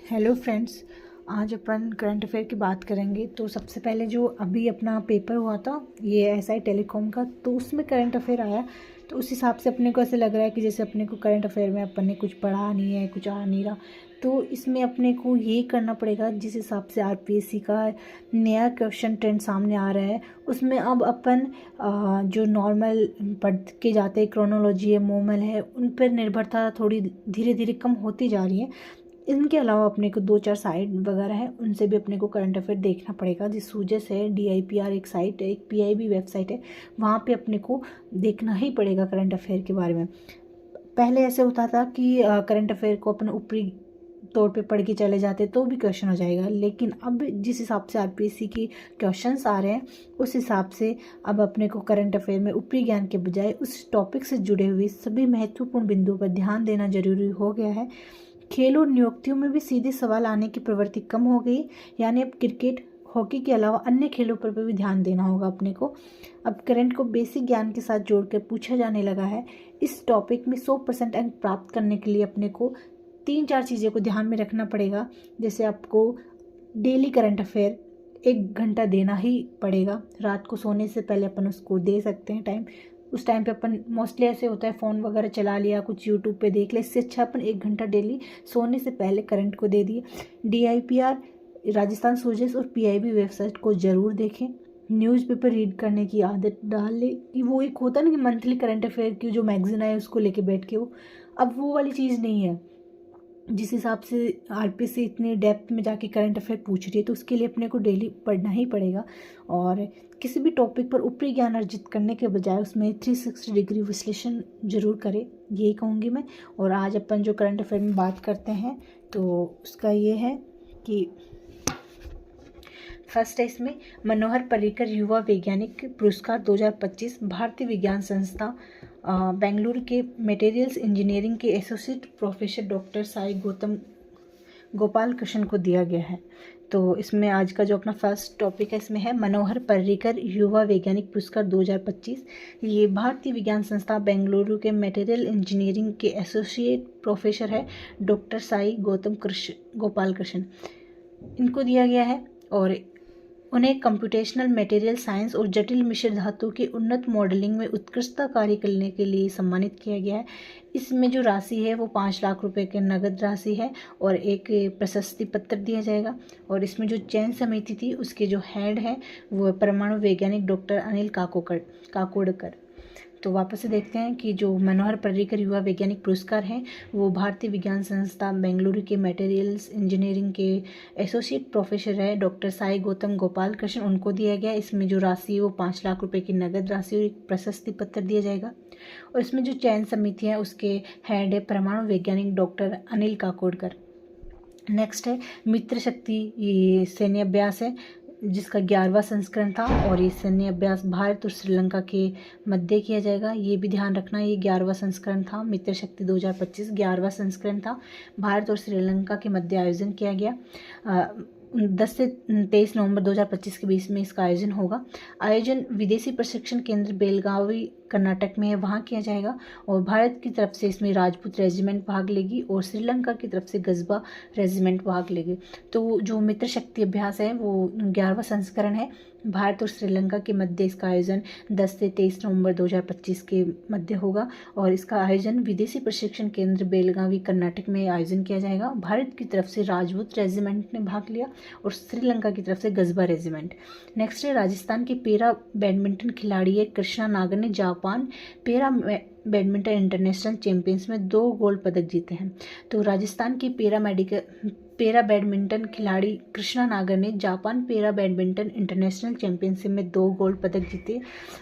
Hello friends, आज अपन current affair की बात करेंगे। तो सबसे पहले जो अभी अपना पेपर हुआ था ये एसआई टेलीकॉम का, तो उसमें करंट अफेयर आया। तो उस हिसाब से अपने को ऐसे लग रहा है कि जैसे अपने को करंट अफेयर में अपन ने कुछ पढ़ा नहीं है, कुछ आ नहीं रहा। तो इसमें अपने को यही करना पड़ेगा जिस हिसाब से आरपीएससी का नया क्वेश्चन ट्रेंड सामने आ रहा है। उसमें अब अपन जो नॉर्मल पढ़ के जाते हैं, क्रोनोलॉजी है, मोमल है, उन पर निर्भरता थोड़ी धीरे धीरे कम होती जा रही है। इनके अलावा अपने को 2-4 साइट वगैरह है, उनसे भी अपने को करंट अफेयर देखना पड़ेगा। जिस सूजस है, DIPR एक साइट है, एक PIB वेबसाइट है, वहाँ पे अपने को देखना ही पड़ेगा करंट अफेयर के बारे में। पहले ऐसे होता था कि करंट अफेयर को अपन ऊपरी तौर पे पढ़ के चले जाते तो भी क्वेश्चन हो जाएगा, लेकिन अब जिस हिसाब से आरपीएससी की क्वेश्चंस आ रहे हैं उस हिसाब से अब अपने को करंट अफेयर में ऊपरी ज्ञान के बजाय उस टॉपिक से जुड़े हुए सभी महत्वपूर्ण बिंदुओं पर ध्यान देना जरूरी हो गया है। खेल और नियुक्तियों में भी सीधे सवाल आने की प्रवृत्ति कम हो गई, यानी अब क्रिकेट, हॉकी के अलावा अन्य खेलों पर भी ध्यान देना होगा अपने को। अब करंट को बेसिक ज्ञान के साथ जोड़कर पूछा जाने लगा है। इस टॉपिक में 100% अंक प्राप्त करने के लिए अपने को 3-4 चीज़ों को ध्यान में रखना पड़ेगा। जैसे आपको डेली करंट अफेयर 1 घंटा देना ही पड़ेगा। रात को सोने से पहले अपन उसको दे सकते हैं टाइम। उस टाइम पे अपन मोस्टली ऐसे होता है फ़ोन वगैरह चला लिया, कुछ यूट्यूब पे देख लिया। इससे अच्छा अपन 1 घंटा डेली सोने से पहले करंट को दे दिए। DIPR, राजस्थान सूजस और PIB वेबसाइट को ज़रूर देखें। न्यूज़पेपर रीड करने की आदत डाल ले कि वो एक होता है ना कि मंथली करंट अफेयर की जो मैगजीन है उसको लेके बैठ के वो, अब वो वाली चीज़ नहीं है। जिस हिसाब से आरपीएससी इतनी डेप्थ में जाके करंट अफेयर पूछ रही है तो उसके लिए अपने को डेली पढ़ना ही पड़ेगा। और किसी भी टॉपिक पर ऊपरी ज्ञान अर्जित करने के बजाय उसमें 360 डिग्री विश्लेषण जरूर करें, यही कहूँगी मैं। और आज अपन जो करंट अफेयर में बात करते हैं तो उसका ये है कि फर्स्ट है इसमें मनोहर पर्रिकर युवा वैज्ञानिक पुरस्कार 2025 भारतीय विज्ञान संस्था बेंगलुरु के मटेरियल्स इंजीनियरिंग के associate professor doctor Sai Gautam Gopal Krishna को दिया गया है। तो इसमें आज का जो अपना फर्स्ट टॉपिक है इसमें है मनोहर पर्रिकर युवा वैज्ञानिक पुरस्कार 2025। ये भारतीय विज्ञान संस्था बेंगलुरु के मटेरियल इंजीनियरिंग के एसोसिएट प्रोफेसर है डॉक्टर साई गौतम गोपाल कृष्ण, इनको दिया गया है। और उन्हें कंप्यूटेशनल मटेरियल साइंस और जटिल मिश्र धातु की उन्नत मॉडलिंग में उत्कृष्टता कार्य करने के लिए सम्मानित किया गया है। इसमें जो राशि है वो 5 लाख रुपए की नगद राशि है और एक प्रशस्ति पत्र दिया जाएगा। और इसमें जो चयन समिति थी उसके जो हेड है वो परमाणु वैज्ञानिक डॉक्टर अनिल काकोडकर। तो वापस से देखते हैं कि जो मनोहर पर्रिकर युवा वैज्ञानिक पुरस्कार हैं वो भारतीय विज्ञान संस्था बेंगलुरु के मटेरियल्स इंजीनियरिंग के एसोसिएट प्रोफेसर है डॉक्टर साई गौतम गोपाल कृष्ण, उनको दिया गया। इसमें जो राशि है वो 5 लाख रुपए की नगद राशि और एक प्रशस्ति पत्र दिया जाएगा। और इसमें जो चयन समिति है उसके हेड है परमाणु वैज्ञानिक डॉक्टर अनिल काकोडकर। नेक्स्ट है मित्र शक्ति, ये सैन्य अभ्यास है जिसका 11वां संस्करण था और ये सैन्य अभ्यास भारत और श्रीलंका के मध्य किया जाएगा। ये भी ध्यान रखना, ये 11वां संस्करण था। मित्र शक्ति 2025 11वां संस्करण था, भारत और श्रीलंका के मध्य आयोजन किया गया। 10 से 23 नवंबर 2025 के बीच में इसका आयोजन होगा। आयोजन विदेशी प्रशिक्षण केंद्र बेलगावी कर्नाटक में है, वहाँ किया जाएगा। और भारत की तरफ से इसमें राजपूत रेजिमेंट भाग लेगी और श्रीलंका की तरफ से गजबा रेजिमेंट भाग लेगी। तो जो मित्र शक्ति अभ्यास है वो 11वां संस्करण है, भारत और श्रीलंका के मध्य इसका आयोजन 10 से 23 नवंबर 2025 के मध्य होगा। और इसका आयोजन विदेशी प्रशिक्षण केंद्र बेलगावी कर्नाटक में आयोजन किया जाएगा। भारत की तरफ से राजपूत रेजिमेंट ने भाग लिया और श्रीलंका की तरफ से गजबा रेजिमेंट। नेक्स्ट है राजस्थान के पैरा बैडमिंटन खिलाड़ी है कृष्णा नागर ने Japan para badminton international champions में 2 गोल्ड पदक जीते हैं। तो राजस्थान की पैरा बैडमिंटन खिलाड़ी कृष्णा नागर ने Japan para badminton international championship में 2 गोल्ड पदक जीते।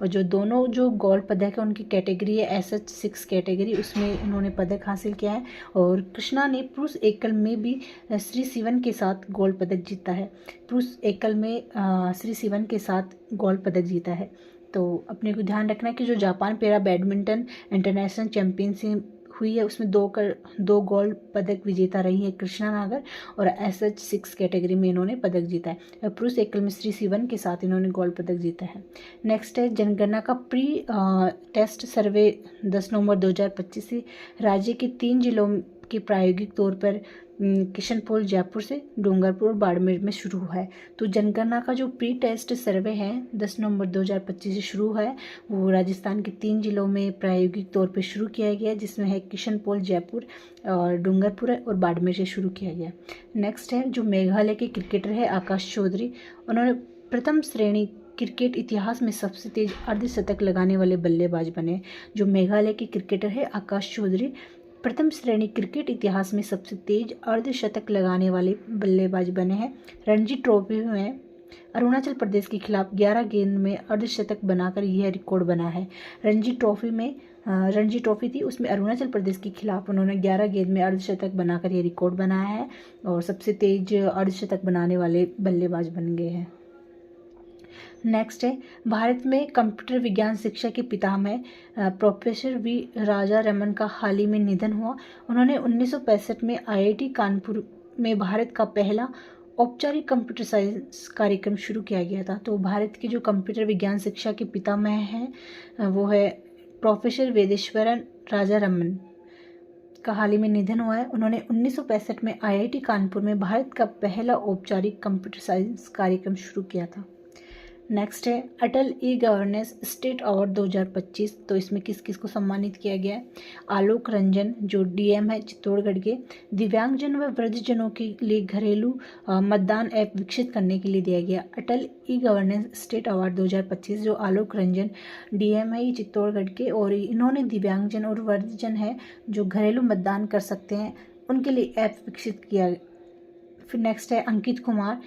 और जो दोनों जो गोल्ड पदक है उनकी कैटेगरी है SH6 कैटेगरी, उसमें उन्होंने पदक हासिल किया है। और कृष्णा ने पुरुष एकल में भी श्री शिवन के साथ गोल्ड पदक जीता है। पुरुष एकल में श्री शिवन के साथ गोल्ड पदक जीता है। तो अपने को ध्यान रखना है कि जो Japan para badminton international championship हुई है उसमें 2 गोल्ड पदक विजेता रही है कृष्णा नागर और SH6 कैटेगरी में इन्होंने पदक जीता है। पुरुष एकल में श्री शिवन के साथ इन्होंने गोल्ड पदक जीता है। नेक्स्ट है जनगणना का प्री टेस्ट सर्वे 10 नवंबर 2025 से राज्य के 3 जिलों के प्रायोगिक तौर पर किशनपोल जयपुर से, डूंगरपुर और बाड़मेर में शुरू है। तो जनगणना का जो प्री टेस्ट सर्वे है 10 नवंबर 2025 से शुरू है, वो राजस्थान के 3 जिलों में प्रायोगिक तौर पे शुरू किया गया, जिसमें है किशनपोल जयपुर और डूंगरपुर और बाड़मेर से शुरू किया गया। नेक्स्ट है जो मेघालय के क्रिकेटर है आकाश चौधरी, उन्होंने प्रथम श्रेणी क्रिकेट इतिहास में सबसे तेज अर्धशतक लगाने वाले बल्लेबाज बने। जो मेघालय के क्रिकेटर है आकाश चौधरी प्रथम श्रेणी क्रिकेट इतिहास में सबसे तेज अर्धशतक लगाने वाले बल्लेबाज बने हैं। रणजी ट्रॉफी में अरुणाचल प्रदेश के खिलाफ 11 गेंद में अर्धशतक बनाकर यह रिकॉर्ड बना है। रणजी ट्रॉफी थी, उसमें अरुणाचल प्रदेश के खिलाफ उन्होंने 11 गेंद में अर्धशतक बनाकर यह रिकॉर्ड बनाया है और सबसे तेज अर्धशतक बनाने वाले बल्लेबाज बन गए हैं। नेक्स्ट है भारत में कंप्यूटर विज्ञान शिक्षा के पितामह प्रोफेसर वी राजा रमन का हाल ही में निधन हुआ। उन्होंने 1965 में आईआईटी कानपुर में भारत का पहला औपचारिक कंप्यूटर साइंस कार्यक्रम शुरू किया गया था। तो भारत के जो कंप्यूटर विज्ञान शिक्षा के पितामह हैं वो है प्रोफेसर वेदेश्वरन राजा रमन का हाल ही में निधन हुआ है। उन्होंने 1965 में आईआईटी कानपुर में भारत का पहला औपचारिक कंप्यूटर साइंस कार्यक्रम शुरू किया था। नेक्स्ट है अटल ई गवर्नेंस स्टेट अवार्ड 2025। तो इसमें किस किस को सम्मानित किया गया है? आलोक रंजन जो डीएम है चित्तौड़गढ़ के, दिव्यांगजन व वृद्धजनों के लिए घरेलू मतदान ऐप विकसित करने के लिए दिया गया अटल ई गवर्नेंस स्टेट अवार्ड 2025। जो आलोक रंजन डीएम है ये चित्तौड़गढ़ के, और इन्होंने दिव्यांगजन और वृद्धजन है जो घरेलू मतदान कर सकते हैं उनके लिए ऐप विकसित किया। फिर नेक्स्ट है अंकित कुमार,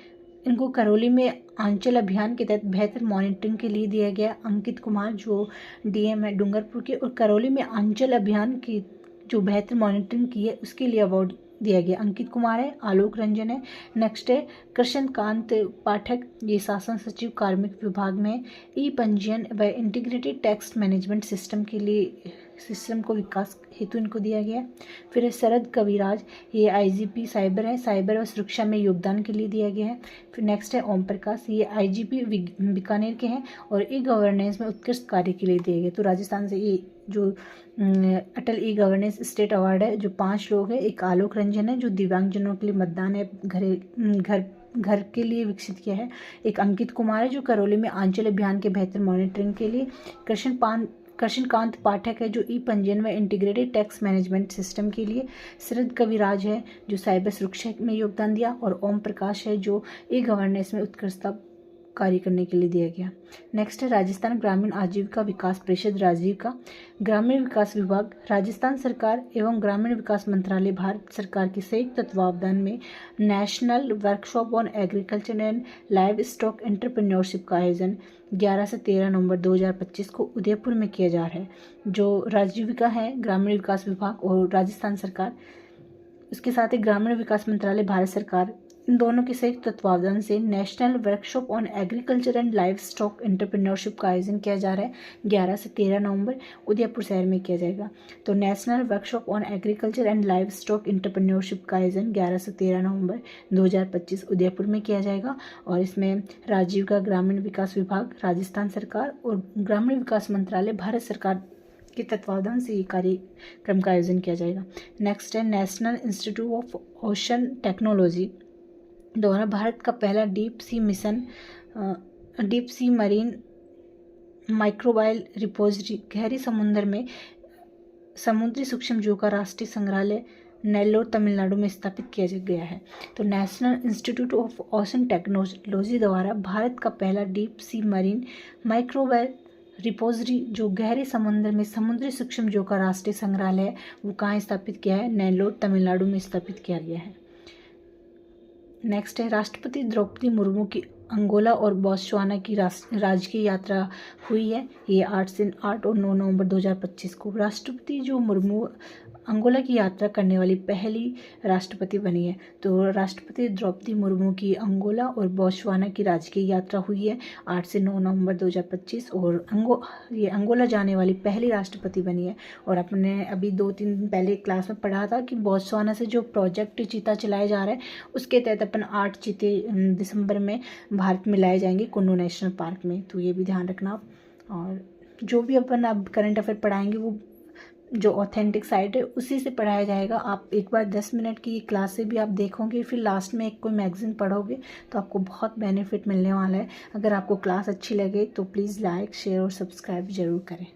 इनको करौली में आंचल अभियान के तहत बेहतर मॉनिटरिंग के लिए दिया गया। अंकित कुमार जो डीएम है डूंगरपुर के, और करौली में आंचल अभियान की जो बेहतर मॉनिटरिंग की है उसके लिए अवार्ड दिया गया। अंकित कुमार है, आलोक रंजन है। नेक्स्ट है कृष्णकांत पाठक, ये शासन सचिव कार्मिक विभाग में ई पंजीयन व इंटीग्रेटेड टैक्स मैनेजमेंट सिस्टम के लिए सिस्टम को विकास हेतु इनको दिया गया। फिर है शरद कविराज, ये आईजीपी साइबर है, साइबर व सुरक्षा में योगदान के लिए दिया गया है। फिर नेक्स्ट है ओम प्रकाश, ये आईजीपी बीकानेर के हैं और ई गवर्नेंस में उत्कृष्ट कार्य के लिए दिए गए। तो राजस्थान से ये जो अटल ई गवर्नेंस स्टेट अवार्ड है जो 5 लोग हैं, एक आलोक रंजन है जो दिव्यांगजनों के लिए मतदान है घर के लिए विकसित किया है, एक अंकित कुमार है जो करौली में आंचल अभियान के बेहतर मॉनिटरिंग के लिए, कृष्णकांत पाठक है जो ई पंजीयन व इंटीग्रेटेड टैक्स मैनेजमेंट सिस्टम के लिए, शरद कविराज है जो साइबर सुरक्षा में योगदान दिया, और ओम प्रकाश है जो ई गवर्नेंस में उत्कृष्टता कार्य करने के लिए दिया गया। नेक्स्ट है राजस्थान ग्रामीण आजीविका विकास परिषद राजीव का, ग्रामीण विकास विभाग राजस्थान सरकार एवं ग्रामीण विकास मंत्रालय भारत सरकार के संयुक्त तत्वावधान में national workshop on agriculture and live stock entrepreneurship का आयोजन 11 से 13 नवंबर 2025 को उदयपुर में किया जा रहा है। जो राजीविका है ग्रामीण विकास विभाग और राजस्थान सरकार, उसके साथ ही ग्रामीण विकास मंत्रालय भारत सरकार, इन दोनों के संयुक्त तत्वावधान से national workshop on agriculture and live stock entrepreneurship का आयोजन किया जा रहा है। 11 से 13 नवंबर उदयपुर शहर में किया जाएगा। तो national workshop on agriculture and live stock entrepreneurship का आयोजन 11 से 13 नवंबर 2025 उदयपुर में किया जाएगा, और इसमें राजीव का ग्रामीण विकास विभाग राजस्थान सरकार और ग्रामीण विकास मंत्रालय भारत सरकार के तत्वावधान से ये कार्यक्रम का आयोजन किया जाएगा। नेक्स्ट है national institute of ocean technology द्वारा भारत का पहला deep sea mission deep sea marine microbial repository गहरी समुद्र में समुद्री सूक्ष्म जीवों का राष्ट्रीय संग्रहालय नेल्लोर तमिलनाडु में स्थापित किया गया है। तो national institute of ocean technology द्वारा भारत का पहला deep sea marine microbial repository जो गहरे समुद्र में समुद्री सूक्ष्म जीवों का राष्ट्रीय संग्रहालय है वो कहाँ स्थापित किया है? नेल्लोर तमिलनाडु में स्थापित किया गया है। नेक्स्ट है राष्ट्रपति द्रौपदी मुर्मू की अंगोला और बोत्सवाना की राजकीय यात्रा हुई है। ये 8 और 9 नवंबर 2025 को राष्ट्रपति जो मुर्मू अंगोला की यात्रा करने वाली पहली राष्ट्रपति बनी है। तो राष्ट्रपति द्रौपदी मुर्मू की अंगोला और बोत्सवाना की राजकीय यात्रा हुई है 8 से 9 नवंबर 2025, और ये अंगोला जाने वाली पहली राष्ट्रपति बनी है। और अपने अभी 2-3 दिन पहले क्लास में पढ़ा था कि बोत्सवाना से जो प्रोजेक्ट चीता चलाया जा रहा है उसके तहत अपन 8 चीते दिसंबर में भारत में लाए जाएंगे कुन्नू नेशनल पार्क में, तो ये भी ध्यान रखना। और जो भी अपन अब करंट अफेयर पढ़ाएंगे वो जो ऑथेंटिक साइट है उसी से पढ़ाया जाएगा। आप एक बार 10 मिनट की क्लासें भी आप देखोगे, फिर लास्ट में एक कोई मैगज़ीन पढ़ोगे तो आपको बहुत बेनिफिट मिलने वाला है। अगर आपको क्लास अच्छी लगे तो प्लीज़ लाइक, शेयर और सब्सक्राइब ज़रूर करें।